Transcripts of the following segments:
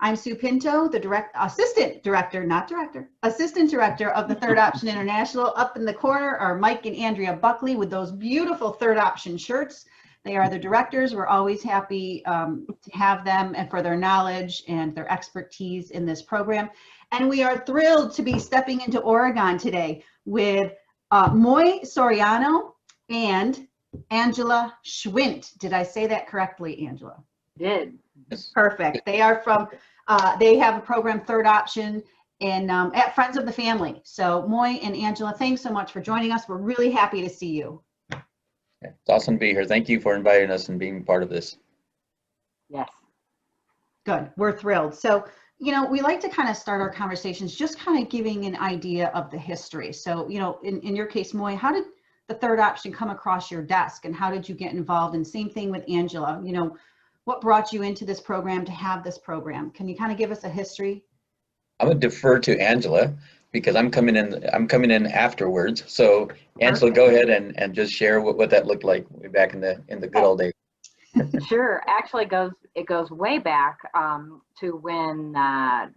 I'm Sue Pinto, the assistant director of the Third Option International. Up in the corner are Mike and Andrea Buckley with those beautiful Third Option shirts. They are the directors. We're always happy to have them and for their knowledge and their expertise in this program. And we are thrilled to be stepping into Oregon today with Moy Soriano and Angela Schwindt. Did I say that correctly, Angela? Did. Perfect. They are from, they have a program, Third Option, in, at Friends of the Family. So Moy and Angela, thanks so much for joining us. We're really happy to see you. It's awesome to be here. Thank you for inviting us and being part of this. Yes. Good. We're thrilled. So, you know, we like to kind of start our conversations just kind of giving an idea of the history. So, you know, in your case, Moy, how did the Third Option come across your desk and how did you get involved? And same thing with Angela, you know, what brought you into this program to have this program? Can you kind of give us a history? I'm gonna defer to Angela because I'm coming in afterwards. So Angela, go ahead and just share what that looked like way back in the good old days. Sure. Actually, it goes way back to when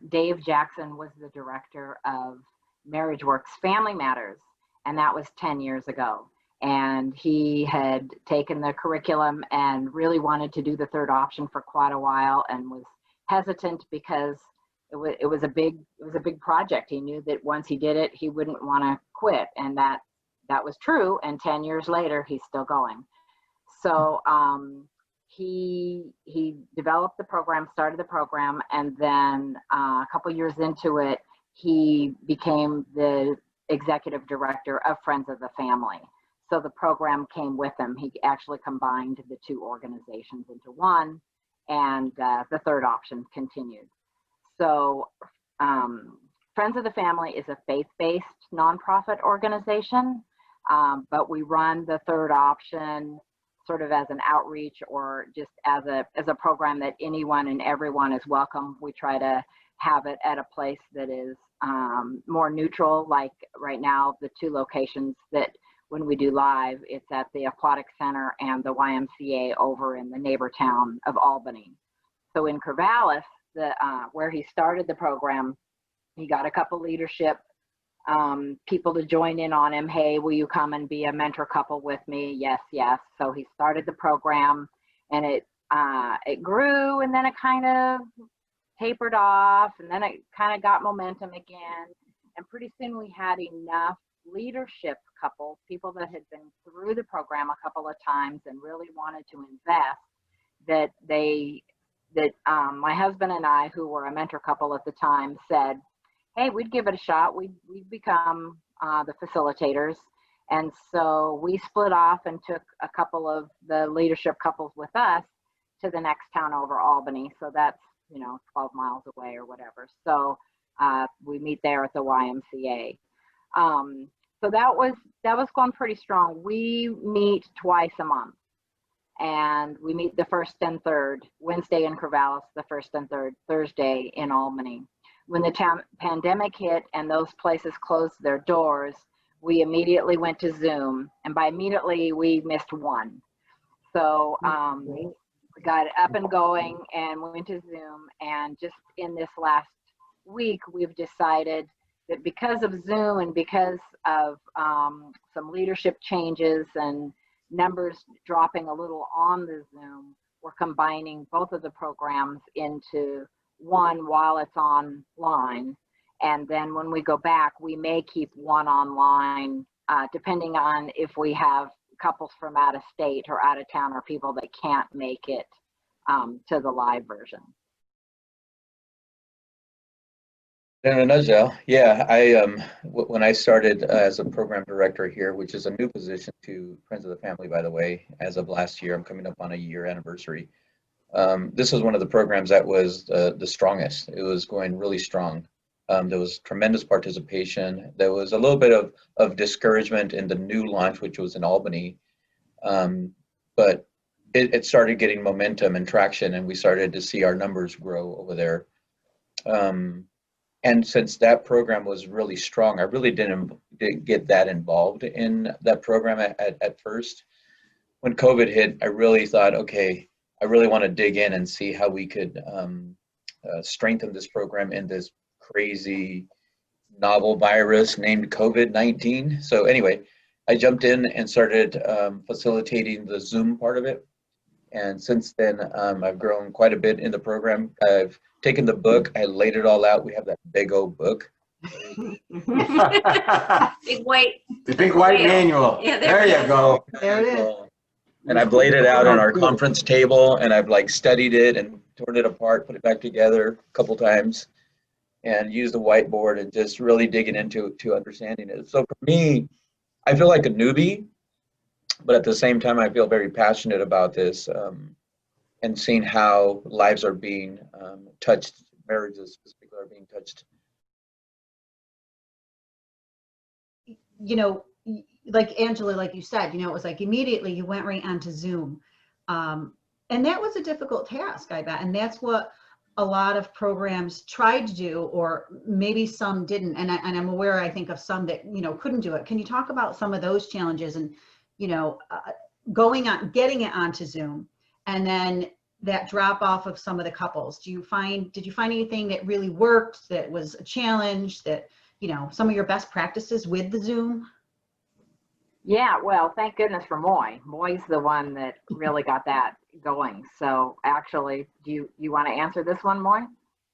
Dave Jackson was the director of MarriageWorks Family Matters, and that was 10 years ago. And he had taken the curriculum and really wanted to do the Third Option for quite a while, and was hesitant because it was a big project. He knew that once he did it, he wouldn't want to quit, and that was true. And 10 years later, he's still going. So he developed the program, started the program, and then a couple years into it, he became the executive director of Friends of the Family. So the program came with him. He actually combined the two organizations into one, and the Third Option continued. So Friends of the Family is a faith-based nonprofit organization, but we run the Third Option sort of as an outreach or just as a program that anyone and everyone is welcome. We try to have it at a place that is more neutral, like right now, the two locations that when we do live, it's at the Aquatic Center and the YMCA over in the neighbor town of Albany. So in Corvallis, where he started the program, he got a couple leadership people to join in on him. Hey, will you come and be a mentor couple with me? Yes, yes. So he started the program, and it grew, and then it kind of tapered off, and then it kind of got momentum again. And pretty soon we had enough leadership couples, people that had been through the program a couple of times and really wanted to invest, that my husband and I, who were a mentor couple at the time, said, hey, we'd give it a shot. We'd become the facilitators. And so we split off and took a couple of the leadership couples with us to the next town over, Albany. So that's, 12 miles away or whatever. So we meet there at the YMCA. So that was going pretty strong. We meet twice a month. And we meet the first and third, Wednesday in Corvallis, the first and third Thursday in Albany. When the pandemic hit and those places closed their doors, we immediately went to Zoom. And by immediately, we missed one. So we got it up and going and we went to Zoom. And just in this last week, we've decided that because of Zoom and because of some leadership changes and numbers dropping a little on the Zoom, we're combining both of the programs into one while it's online. And then when we go back, we may keep one online, depending on if we have couples from out of state or out of town or people that can't make it to the live version. In a nutshell, yeah, when I started as a program director here, which is a new position to Friends of the Family, by the way, as of last year, I'm coming up on a year anniversary. This was one of the programs that was the strongest. It was going really strong. There was tremendous participation. There was a little bit of discouragement in the new launch, which was in Albany, but it started getting momentum and traction, and we started to see our numbers grow over there. And since that program was really strong, I really didn't get that involved in that program at first. When COVID hit, I really thought, okay, I really want to dig in and see how we could strengthen this program in this crazy novel virus named COVID-19. So anyway, I jumped in and started facilitating the Zoom part of it. And since then, I've grown quite a bit in the program. I've taken the book, I laid it all out. We have that big old book. Big white. The big white manual. Yeah, there you go. There it is. And I've laid it out on our conference table, and I've like studied it and torn it apart, put it back together a couple times, and used the whiteboard and just really digging into understanding it. So for me, I feel like a newbie, but at the same time, I feel very passionate about this and seeing how lives are being touched, marriages specifically are being touched. You know, like Angela, like you said, you know, it was like immediately you went right onto Zoom. And that was a difficult task, I bet. And that's what a lot of programs tried to do, or maybe some didn't. And I'm aware, I think, of some that, you know, couldn't do it. Can you talk about some of those challenges and, you know, getting it onto Zoom, and then that drop off of some of the couples? Did you find anything that really worked, that was a challenge, that, you know, some of your best practices with the Zoom? Yeah, well, thank goodness for Moy. Moy's the one that really got that going. So actually, do you want to answer this one, Moy?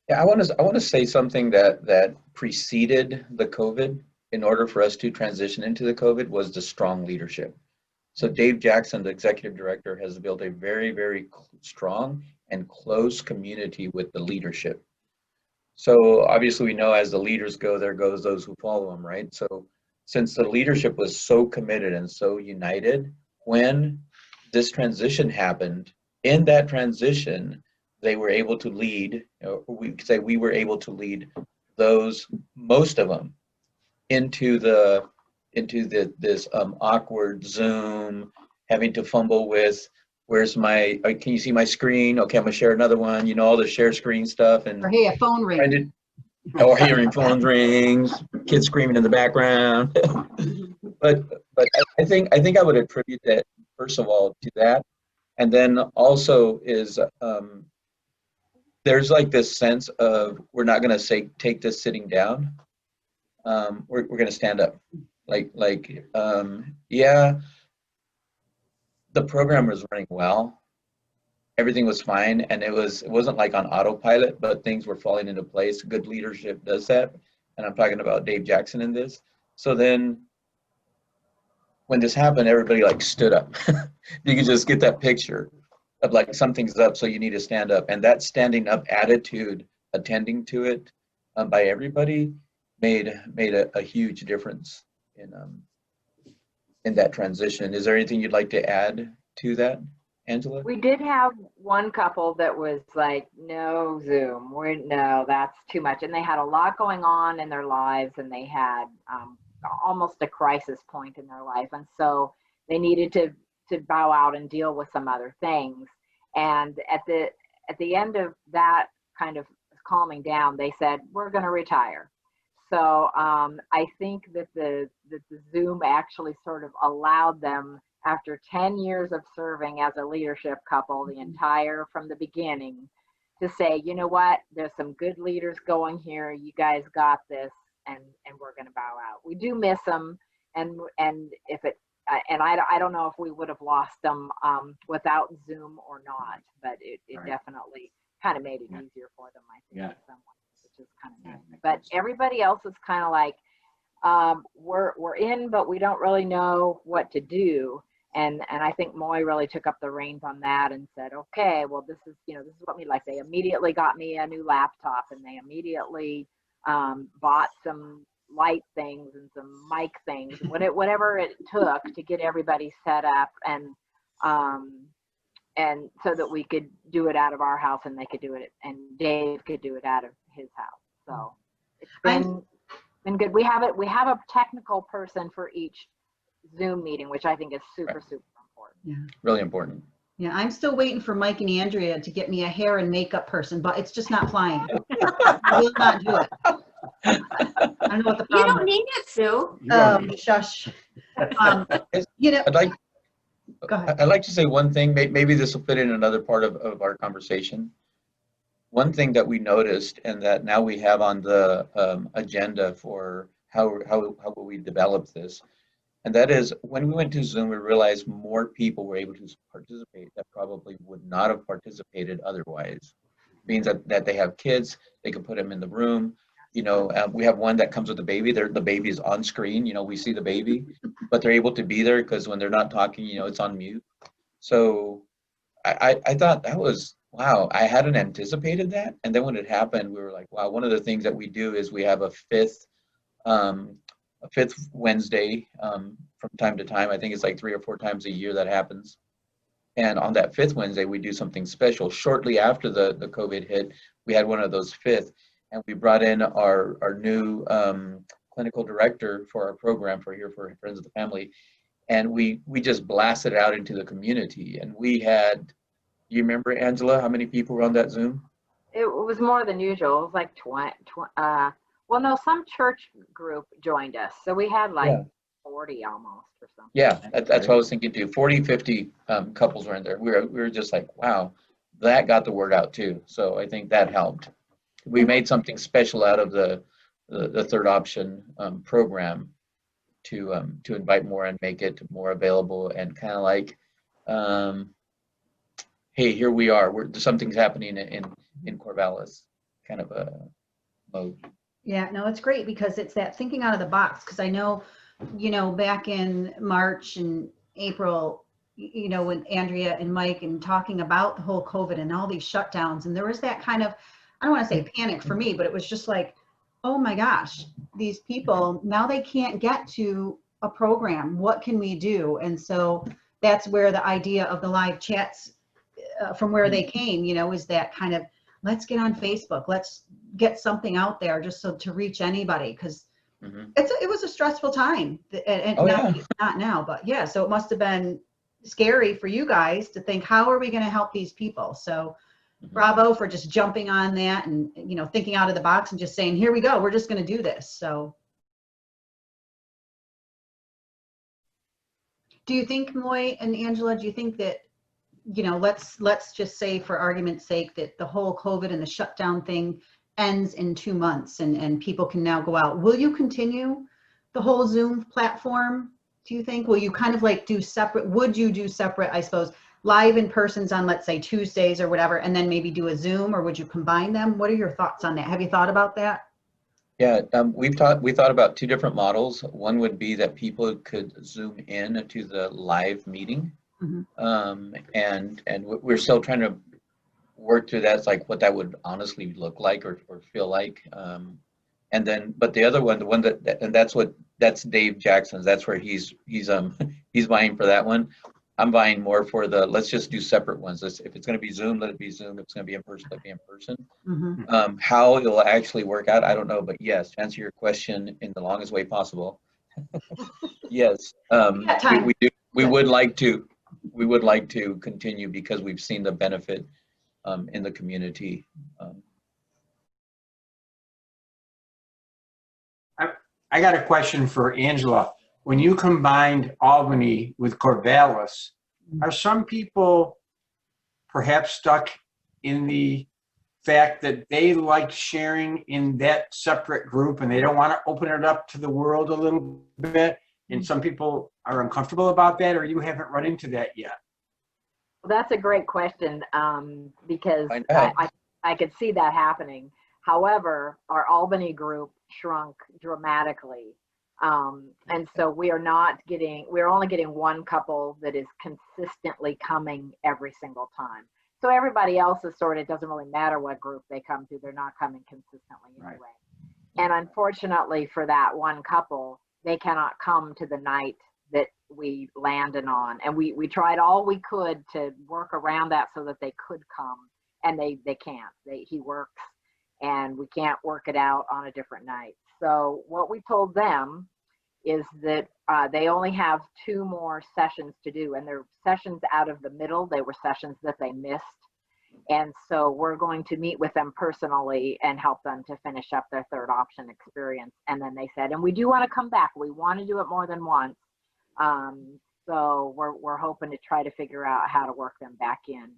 Yeah, I want to say something that preceded the COVID in order for us to transition into the COVID was the strong leadership. So Dave Jackson, the executive director, has built a very, very strong and close community with the leadership. So obviously we know as the leaders go, there goes those who follow them, right? So since the leadership was so committed and so united, when this transition happened, in that transition, they were able to lead, we could say we were able to lead those, most of them, into this awkward Zoom, having to fumble with, where's my, can you see my screen? Okay, I'm gonna share another one, you know, all the share screen stuff. And Or hey, a phone ring. or hearing phone rings, kids screaming in the background. but I think I would attribute that, first of all, to that. And then also is there's like this sense of, we're not gonna take this sitting down. We're gonna stand up. Yeah, the program was running well. Everything was fine, and it wasn't like on autopilot, but things were falling into place. Good leadership does that, and I'm talking about Dave Jackson in this. So then when this happened, everybody like stood up. You can just get that picture of like something's up, so you need to stand up. And that standing up attitude, attending to it by everybody made a huge difference in that transition. Is there anything you'd like to add to that, Angela? We did have one couple that was like, no Zoom, no, that's too much. And they had a lot going on in their lives, and they had almost a crisis point in their life. And so they needed to bow out and deal with some other things. And at the end of that kind of calming down, they said, we're going to retire. So I think that the Zoom actually sort of allowed them, after 10 years of serving as a leadership couple, the entire, from the beginning, to say, you know what, there's some good leaders going here, you guys got this, and we're going to bow out. We do miss them, and if it, and I don't know if we would have lost them without Zoom or not, but it right. Definitely kind of made it easier for them, I think, in some ways, which is kind of nice. But everybody else is kind of like, we're in, but we don't really know what to do. And I think Moy really took up the reins on that and said, okay, well, this is what we like. They immediately got me a new laptop, and they immediately bought some light things and some mic things, whatever it took to get everybody set up, and so that we could do it out of our house, and they could do it, and Dave could do it out of his house. So it's been good. We have a technical person for each Zoom meeting, which I think is super important. Yeah, really important. Yeah, I'm still waiting for Mike and Andrea to get me a hair and makeup person, but it's just not flying. I will not do it. I don't know what the problem is. You don't need it, Sue. Shush. I'd like to say one thing. Maybe this will fit in another part of our conversation. one thing that we noticed and that now we have on the agenda for how will we develop this, and that is when we went to Zoom, we realized more people were able to participate that probably would not have participated otherwise. Means that they have kids, they can put them in the room. You know, we have one that comes with the baby. The baby is on screen. You know, we see the baby, but they're able to be there because when they're not talking, you know, it's on mute. So I thought that was, wow, I hadn't anticipated that. And then when it happened, we were like, wow, one of the things that we do is we have um, a fifth Wednesday from time to time. I think it's like 3 or 4 times a year that happens. And on that fifth Wednesday, we do something special. Shortly after the COVID hit, we had one of those fifth, and we brought in our new clinical director for our program for here for Friends of the Family. And we just blasted it out into the community. And we had, you remember, Angela, how many people were on that Zoom? It was more than usual. It was like 20, well, no, some church group joined us. So we had like Yeah. 40 almost or something. Yeah, that's what I was thinking too. 40, 50 couples were in there. We were just like, wow, that got the word out too. So I think that helped. We made something special out of the third option program to invite more and make it more available and kind of like, hey, here we are. Something's happening in Corvallis, kind of a mode. Yeah, no, it's great because it's that thinking out of the box. Because I know, you know, back in March and April, you know, when Andrea and Mike and talking about the whole COVID and all these shutdowns, and there was that kind of, I don't want to say panic for me, but it was just like, oh my gosh, these people, now they can't get to a program. What can we do? And so that's where the idea of the live chats from where they came, you know, is that kind of, let's get on Facebook, let's get something out there just so to reach anybody, because it was a stressful time, and Oh, not, yeah. not now, but yeah, so it must have been scary for you guys to think, how are we going to help these people? So bravo for just jumping on that and, you know, thinking out of the box and just saying, here we go, we're just going to do this. So do you think, Moy and Angela, do you think that, you know, let's just say for argument's sake that the whole COVID and the shutdown thing ends in 2 months and people can now go out. Will you continue the whole Zoom platform? Do you think, will you kind of like do separate, would you do separate, I suppose, live in persons on, let's say, Tuesdays or whatever, and then maybe do a Zoom, or would you combine them? What are your thoughts on that? Have you thought about that? Yeah, we thought about 2 different models. One would be that people could Zoom in to the live meeting. And we're still trying to work through that. It's like what that would honestly look like or feel like. And then, but the other one, the one and that's Dave Jackson's. That's where he's he's vying for that one. I'm vying more for the, let's just do separate ones. If it's going to be Zoom, let it be Zoom. If it's going to be in person, let it be in person. How it'll actually work out, I don't know. But yes, to answer your question in the longest way possible, yes, we would like to continue because we've seen the benefit in the community. I got a question for Angela. When you combined Albany with Corvallis, are some people perhaps stuck in the fact that they like sharing in that separate group and they don't want to open it up to the world a little bit? And some people are uncomfortable about that, or you haven't run into that yet? Well, that's a great question, because I could see that happening. However, our Albany group shrunk dramatically. And so we're only getting one couple that is consistently coming every single time. So everybody else is it doesn't really matter what group they come to, they're not coming consistently anyway. Right. And unfortunately for that one couple, they cannot come to the night that we landed on. And we tried all we could to work around that so that they could come, and they can't. He works, and we can't work it out on a different night. So what we told them is that they only have 2 more sessions to do, and they're sessions out of the middle. They were sessions that they missed. And so we're going to meet with them personally and help them to finish up their third option experience. And then they said, and we do want to come back. We want to do it more than once. So we're hoping to try to figure out how to work them back in.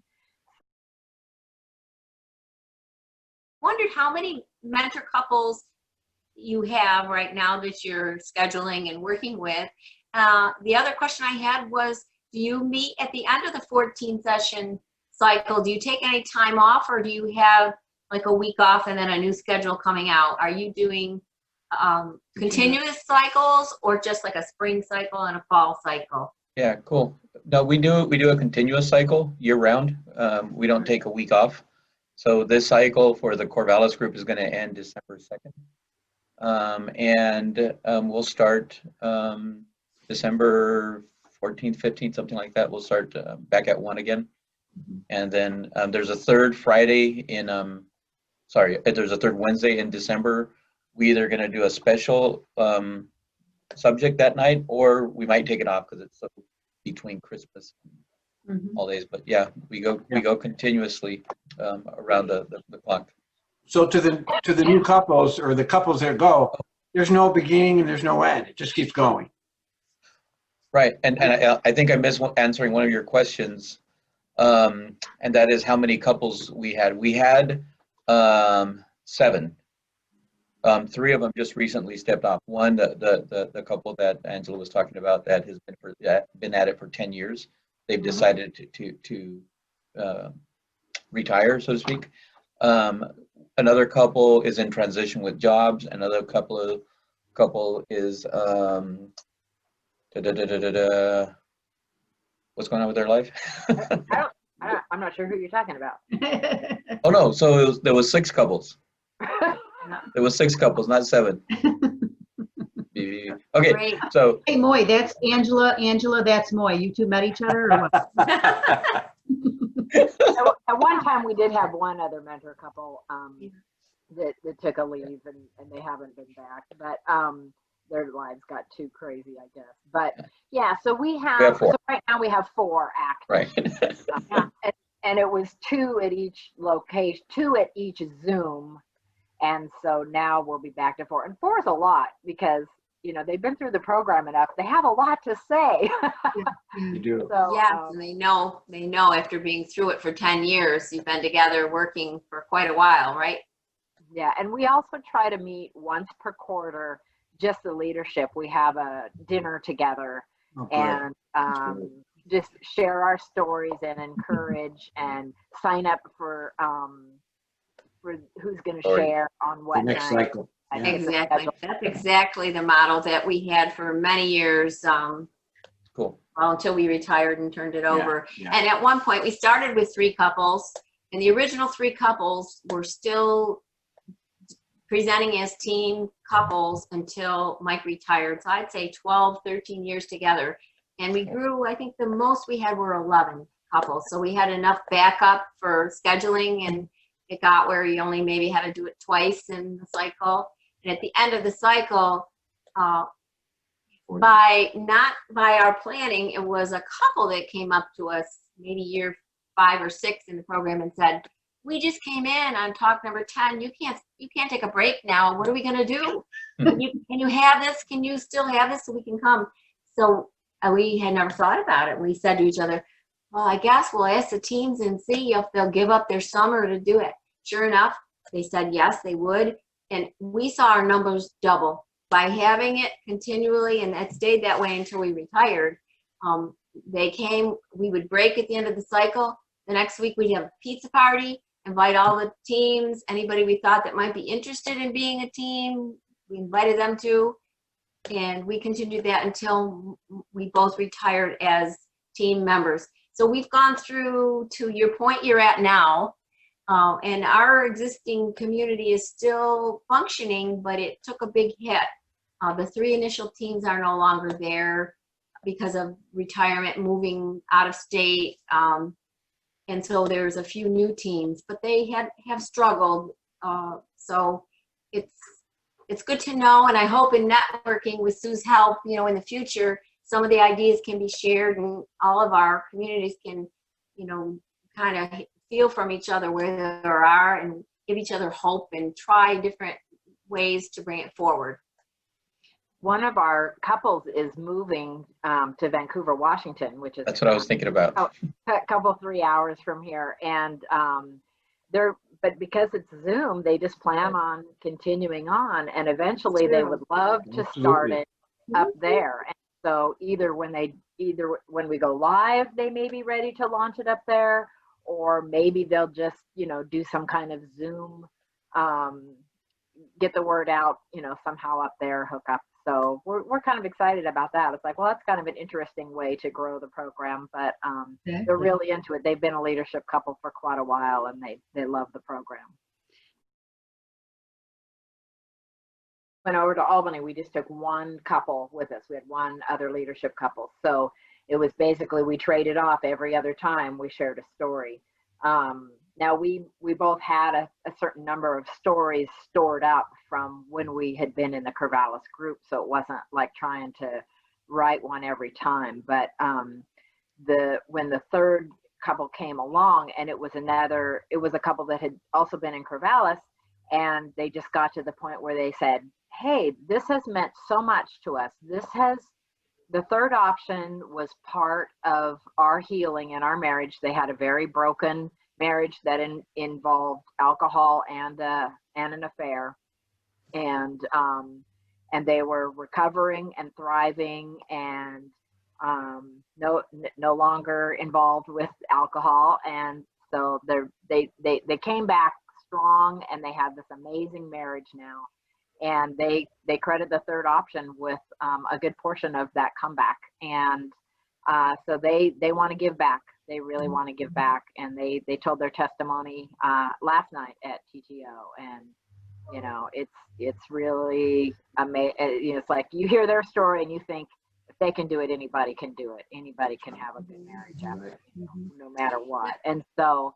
wondered how many mentor couples you have right now that you're scheduling and working with. The other question I had was, do you meet at the end of the 14 session cycle? Do you take any time off, or do you have like a week off and then a new schedule coming out? Are you doing continuous cycles, or just like a spring cycle and a fall cycle? Yeah, cool. No, we do a continuous cycle year round. We don't take a week off. So this cycle for the Corvallis group is going to end December 2nd. We'll start December 14th, 15th, something like that. We'll start back at 1 again. And then there's a third Friday in, there's a third Wednesday in December. We either going to do a special subject that night, or we might take it off because it's between Christmas and holidays. But yeah, we go continuously around the clock. So to the new couples, or the couples that go, there's no beginning and there's no end. It just keeps going. Right, and I think I missed answering one of your questions, and that is how many couples we had. We had 7. 3 of them just recently stepped off. One, the couple that Angela was talking about, that has been at it for 10 years. They've decided to retire, so to speak. Another couple is in transition with jobs. Another couple is what's going on with their life? I'm not sure who you're talking about. Oh no, so there was 6 couples. There was 6 couples, not 7. Okay, Great. so Hey, Moy, that's Angela. Angela, that's Moy. You two met each other, or what? At one time, we did have one other mentor couple that took a leave, and they haven't been back. But their lives got too crazy, I guess. But yeah, so we have 4. So right now we have 4 active. Right. And it was 2 at each location, 2 at each Zoom. And so now we'll be back to 4. And 4 is a lot because, you know, they've been through the program enough. They have a lot to say. You do. So, Yeah, and they know after being through it for 10 years, you've been together working for quite a while, right? yeah, and we also try to meet once per quarter, just the leadership. We have a dinner together and just share our stories and encourage and sign up for who's going to share on what The next night. cycle. I Yeah. think the Exactly. schedule- That's exactly the model that we had for many years. Cool. Well, until we retired and turned it over. yeah. And at one point, we started with 3 couples, and the original 3 couples were still presenting as team couples until Mike retired. So I'd say 12, 13 years together. And we grew, I think the most we had were 11 couples. So we had enough backup for scheduling, and it got where you only maybe had to do it twice in the cycle. And at the end of the cycle, by our planning, it was a couple that came up to us maybe year 5 or 6 in the program and said, "We just came in on talk number 10. You can't take a break now. What are we gonna do? Can you have this? Can you still have this so we can come?" So we had never thought about it. We said to each other, "Well, I guess we'll ask the teams and see if they'll give up their summer to do it." Sure enough, they said yes, they would. And we saw our numbers double by having it continually, and it stayed that way until we retired. They came, we would break at the end of the cycle. The next week we'd have a pizza party, invite all the teams, anybody we thought that might be interested in being a team, we invited them to. And we continued that until we both retired as team members. So we've gone through to your point you're at now. And our existing community is still functioning, but it took a big hit. The 3 initial teams are no longer there because of retirement, moving out of state. And so there's a few new teams, but they have struggled. So it's good to know. And I hope in networking with Sue's help, you know, in the future, some of the ideas can be shared and all of our communities can, you know, kind of feel from each other where they are and give each other hope and try different ways to bring it forward. One of our couples is moving to Vancouver, Washington, which is That's what I was thinking about. a couple 3 hours from here. And but because it's Zoom, they just plan on continuing on, and eventually they would love to start Absolutely. it up there. And so either when we go live, they may be ready to launch it up there, or maybe they'll just, do some kind of Zoom, get the word out, somehow up there, hook up. So we're kind of excited about that. It's like, well, that's kind of an interesting way to grow the program, but they're really into it. They've been a leadership couple for quite a while, and they love the program. Went over to Albany, we just took one couple with us. We had one other leadership couple. So it was basically, we traded off every other time we shared a story. Now we both had a certain number of stories stored up from when we had been in the Corvallis group. So it wasn't like trying to write one every time, but when the third couple came along, and it was a couple that had also been in Corvallis, and they just got to the point where they said, hey, this has meant so much to us. The third option was part of our healing and our marriage. They had a very broken marriage that involved alcohol and an affair, and they were recovering and thriving, and no longer involved with alcohol, and so they came back strong, and they have this amazing marriage now. And they credit the third option with a good portion of that comeback. And so they want to give back. They really want to give back. And they told their testimony last night at TTO. And, it's really amazing. It's like you hear their story and you think, if they can do it, anybody can do it. Anybody can have a good marriage after, no matter what. And so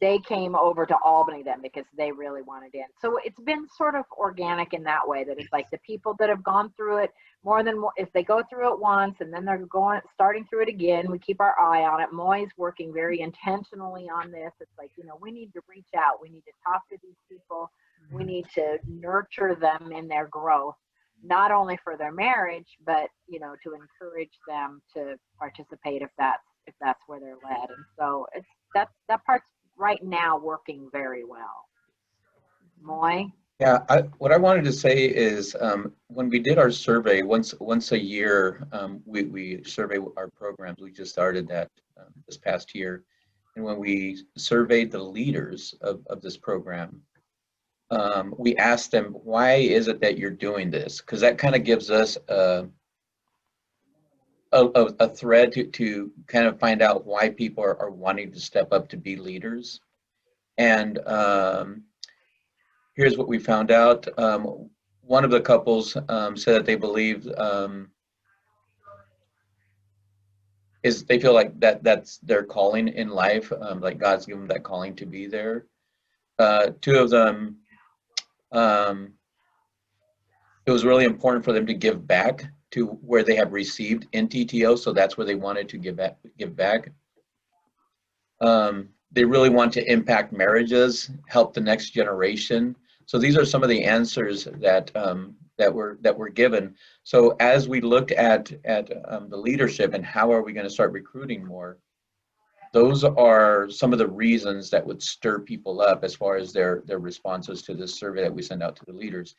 they came over to Albany then because they really wanted in. So it's been sort of organic in that way, that it's like the people that have gone through it if they go through it once and then they're starting through it again, we keep our eye on it. Moy's working very intentionally on this. It's like, we need to reach out. We need to talk to these people. We need to nurture them in their growth, not only for their marriage, but, to encourage them to participate if that's where they're led. And so that part's right now working very well. Moy? Yeah, what I wanted to say is when we did our survey once a year, we survey our programs. We just started that this past year. And when we surveyed the leaders of this program, we asked them, why is it that you're doing this? Because that kind of gives us a thread to kind of find out why people are wanting to step up to be leaders. And here's what we found out. One of the couples said that they believe they feel like that's their calling in life, like God's given them that calling to be there. Two of them, it was really important for them to give back to where they have received in TTO, so that's where they wanted to give back. They really want to impact marriages, help the next generation. So these are some of the answers that were given. So as we looked at the leadership and how are we going to start recruiting more, those are some of the reasons that would stir people up as far as their responses to this survey that we send out to the leaders.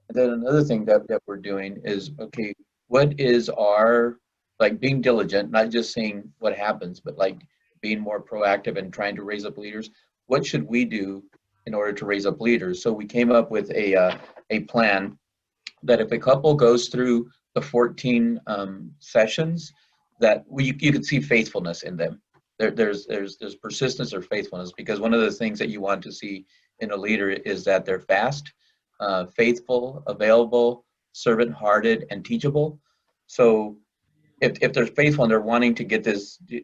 And then another thing that we're doing is, okay, what is our, like, being diligent, not just seeing what happens, but like being more proactive and trying to raise up leaders. What should we do in order to raise up leaders? So we came up with a plan that if a couple goes through the 14 sessions, that you could see faithfulness in them. There's persistence or faithfulness, because one of the things that you want to see in a leader is that they're fast, faithful, available, servant-hearted, and teachable. So if they're faithful and they're wanting to get this, to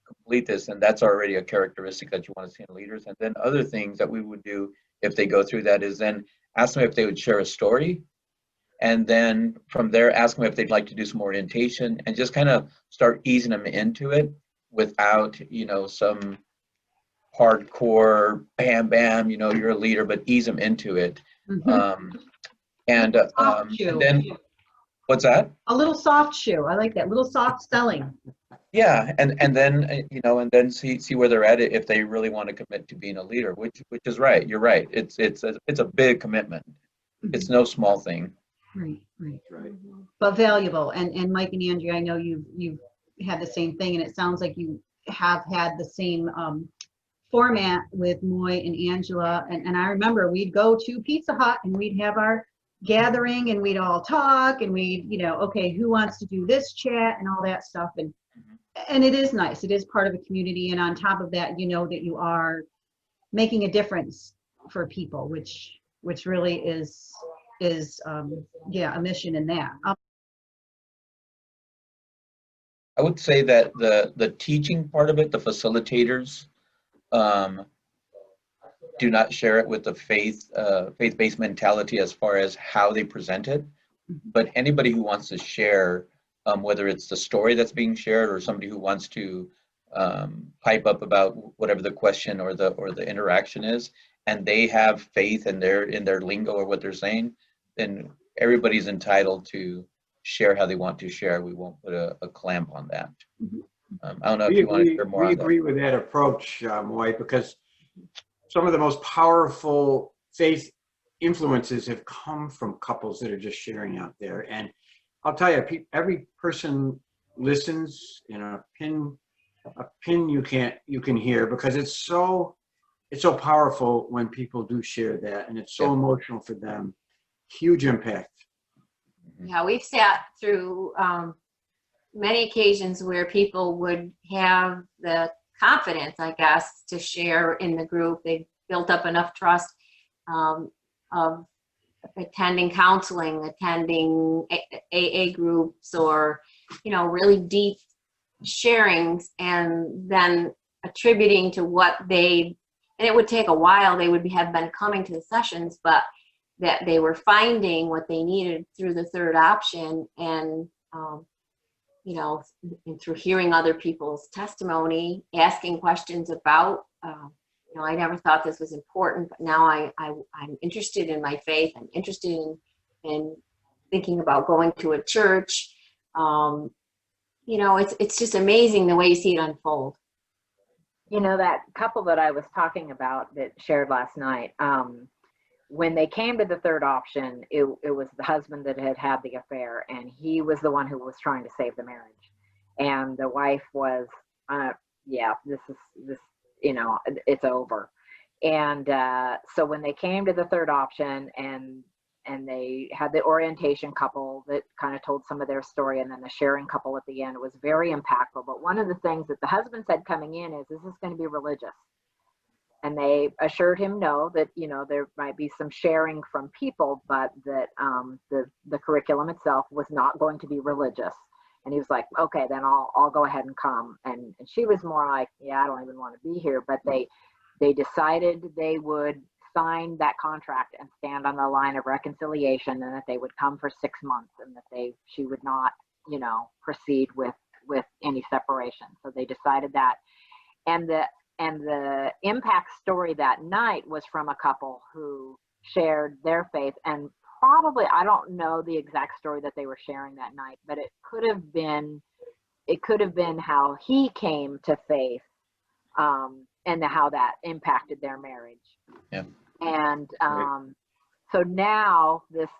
complete this, then that's already a characteristic that you want to see in leaders. And then other things that we would do if they go through that is then ask them if they would share a story. And then from there, ask them if they'd like to do some orientation, and just kind of start easing them into it without, some hardcore bam, bam, you're a leader, but ease them into it. And then, what's that? A little soft shoe. I like that. Little soft selling. Yeah, and then and then see where they're at if they really want to commit to being a leader, which is right. You're right. It's a big commitment. It's no small thing. Right, right. Right. But valuable. And Mike and Andrea, I know you've had the same thing, and it sounds like you have had the same format with Moy and Angela. And I remember we'd go to Pizza Hut and we'd have our gathering and we'd all talk and we'd, okay, who wants to do this chat and all that stuff. And it is nice. It is part of a community. And on top of that, you know that you are making a difference for people, which really is a mission in that. I would say that the teaching part of it, the facilitators, do not share it with the faith-based mentality as far as how they present it. But anybody who wants to share, whether it's the story that's being shared or somebody who wants to pipe up about whatever the question or the interaction is, and they have faith in their lingo or what they're saying, then everybody's entitled to share how they want to share. We won't put a clamp on that. I don't know if you want to share more on We that. agree with that approach, Moy, because some of the most powerful faith influences have come from couples that are just sharing out there. And I'll tell you, every person listens, a pin you can hear, because it's so powerful when people do share that, and it's so emotional for them. Huge impact. Yeah, we've sat through many occasions where people would have the confidence, I guess, to share in the group. They built up enough trust of attending counseling, attending AA groups, or really deep sharings, and then attributing to what and it would take a while. They would have been coming to the sessions, but that they were finding what they needed through the third option, and and through hearing other people's testimony, asking questions about, I never thought this was important, but now I'm interested in my faith. I'm interested in thinking about going to a church. It's just amazing the way you see it unfold. That couple that I was talking about that shared last night, when they came to the third option, it was the husband that had the affair, and he was the one who was trying to save the marriage. And the wife was, it's over. And so when they came to the third option, and they had the orientation couple that kind of told some of their story, and then the sharing couple at the end, it was very impactful. But one of the things that the husband said coming in is, this is going to be religious. And they assured him no, that, there might be some sharing from people, but that the curriculum itself was not going to be religious. And he was like, okay, then I'll go ahead and come. And she was more like, yeah, I don't even want to be here. But they decided they would sign that contract and stand on the line of reconciliation, and that they would come for 6 months, and that she would not, proceed with any separation. So they decided that. And the impact story that night was from a couple who shared their faith, and probably, I don't know the exact story that they were sharing that night, but it could have been how he came to faith, and how that impacted their marriage. Yeah. And so now this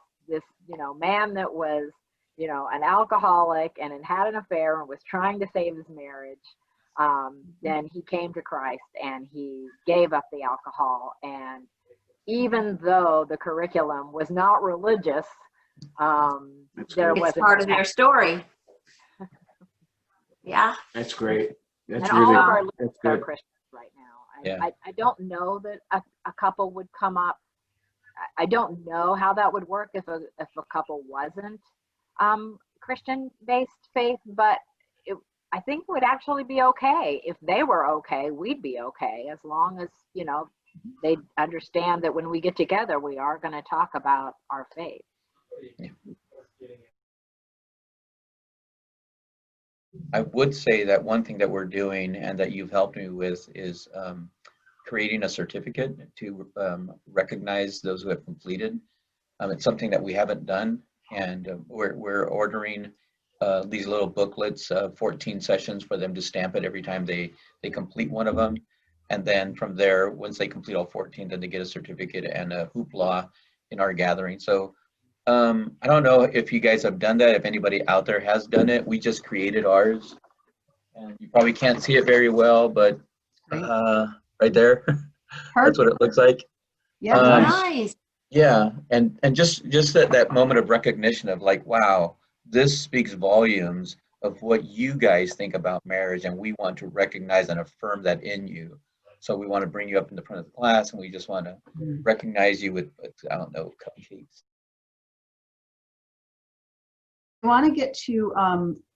man that was an alcoholic and had an affair and was trying to save his marriage, then he came to Christ and he gave up the alcohol. And even though the curriculum was not religious, there was part of their story. Yeah, That's great. That's and really all of our that's listeners are good. Christians right now. Yeah. I don't know that a couple would come up. I don't know how that would work if a couple wasn't Christian-based faith, but I think it would actually be okay. If they were okay, we'd be okay, as long as, they understand that when we get together, we are going to talk about our faith. Yeah. I would say that one thing that we're doing and that you've helped me with is creating a certificate to recognize those who have completed. It's something that we haven't done, and we're ordering these little booklets, 14 sessions for them to stamp it every time they complete one of them. And then from there, once they complete all 14, then they get a certificate and a hoopla in our gathering. So I don't know if you guys have done that, if anybody out there has done it. We just created ours. And you probably can't see it very well, but right there, that's what it looks like. Yeah, Nice. Yeah, and just that moment of recognition of like, wow, this speaks volumes of what you guys think about marriage, and we want to recognize and affirm that in you. So we want to bring you up in the front of the class, and we just want to recognize you with I don't know, cupcakes. I want to get to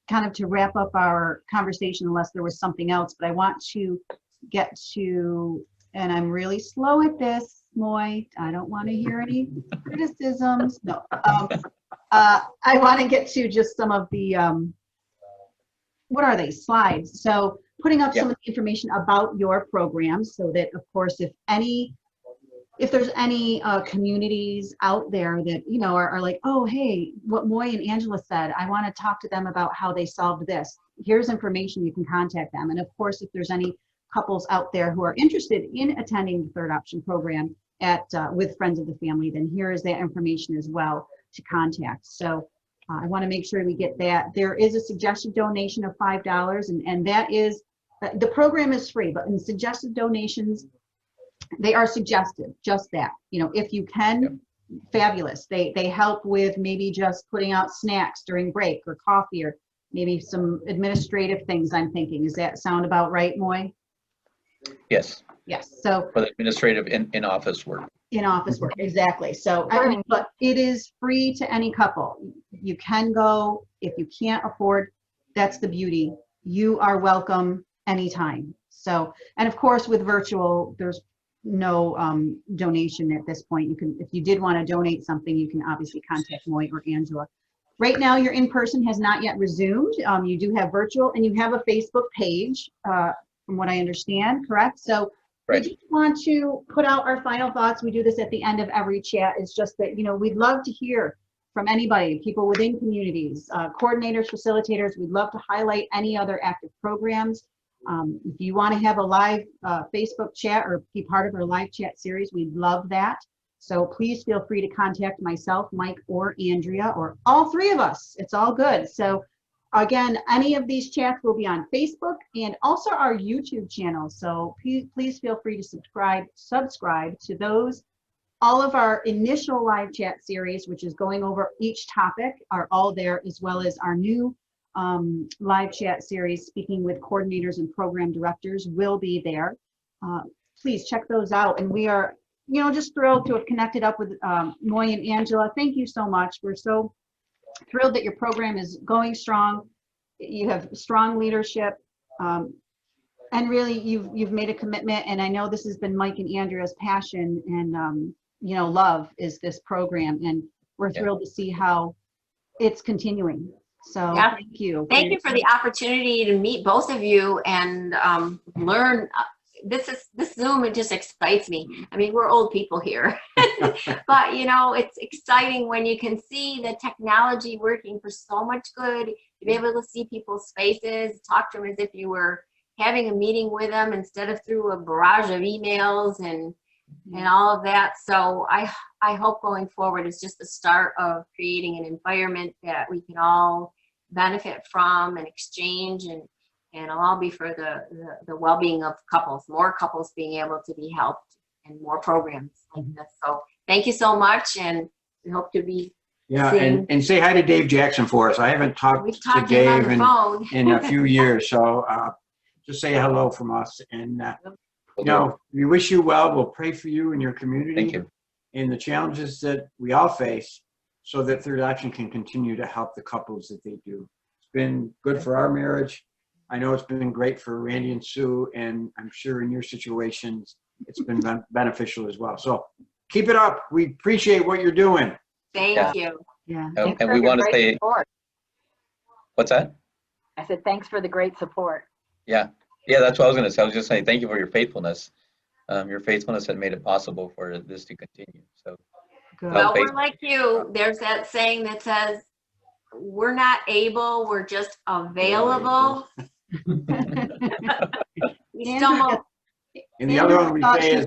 kind of to wrap up our conversation, unless there was something else, but I want to get to, and I'm really slow at this, Moy. I don't want to hear any criticisms. No. I want to get to just some of the, what are they, slides? So putting up some of the information about your program so that, of course, if there's any communities out there that, you know, are like, oh, hey, what Moy and Angela said, I want to talk to them about how they solved this. Here's information, you can contact them. And of course, if there's any couples out there who are interested in attending the Third Option program with Friends of the Family, then here is that information as well to contact. So I want to make sure we get that. There is a suggested donation of $5, and that is, the program is free, but in suggested donations, they are suggested, just that. You know, if you can, fabulous. They help with maybe just putting out snacks during break or coffee or maybe some administrative things, I'm thinking. Does that sound about right, Moy? Yes. Yes. So for the administrative in-office work. In-office work, exactly. So, but it is free to any couple. You can go. If you can't afford, that's the beauty. You are welcome anytime. So, and of course, with virtual, there's no donation at this point. You can, if you did want to donate something, you can obviously contact Moy or Angela. Right now, your in-person has not yet resumed. You do have virtual, and you have a Facebook page, from what I understand, correct? So right. We just want to put out our final thoughts. We do this at the end of every chat. It's just that, you know, we'd love to hear from anybody, people within communities, coordinators, facilitators. We'd love to highlight any other active programs. If you want to have a live Facebook chat or be part of our live chat series, we'd love that. So please feel free to contact myself, Mike, or Andrea, or all three of us. It's all good. So again, any of these chats will be on Facebook and also our YouTube channel. So please feel free to subscribe to those. All of our initial live chat series, which is going over each topic, are all there, as well as our new live chat series, speaking with coordinators and program directors, will be there. Please check those out. And we are, you know, just thrilled to have connected up with Moy and Angela. Thank you so much. We're so thrilled that your program is going strong. You have strong leadership, and really you've made a commitment. And I know this has been Mike and Andrea's passion and you know, love is this program, and we're thrilled to see how it's continuing. So thank you. Thank you for the opportunity to meet both of you and learn. This Zoom, it just excites me. I mean, we're old people here, but you know, it's exciting when you can see the technology working for so much good, to be able to see people's faces, talk to them as if you were having a meeting with them instead of through a barrage of emails and all of that. So I hope going forward is just the start of creating an environment that we can all benefit from and exchange, and it'll all be for the well-being of couples, more couples being able to be helped, and more programs like this. So thank you so much, and we hope to be and say hi to Dave Jackson for us. I haven't talked to Dave in a few years, so just say hello from us. And you know, we wish you well. We'll pray for you and your community. Thank you. And the challenges that we all face, so that Third Option can continue to help the couples that they do. It's been good for our marriage. I know it's been great for Randy and Sue, and I'm sure in your situations, it's been beneficial as well. So keep it up. We appreciate what you're doing. Thank you. Yeah. And we want to say, support. What's that? I said, thanks for the great support. Yeah, that's what I was going to say. I was just saying thank you for your faithfulness. Your faithfulness had made it possible for this to continue. So Good. Well, we're like you. There's that saying that says, we're not able, we're just available. We Andrea, stumble. And the other one we thought say she- is,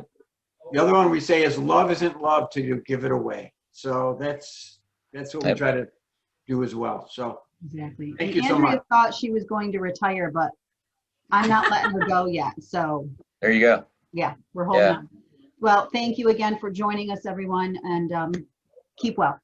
the other one we say is love isn't love till you give it away. So that's what we try to do as well. So Exactly. Thank And you so Andrea much. thought she was going to retire, but I'm not letting her go yet. So There you go. yeah, we're holding Yeah. on. Well, thank you again for joining us, everyone, and keep well.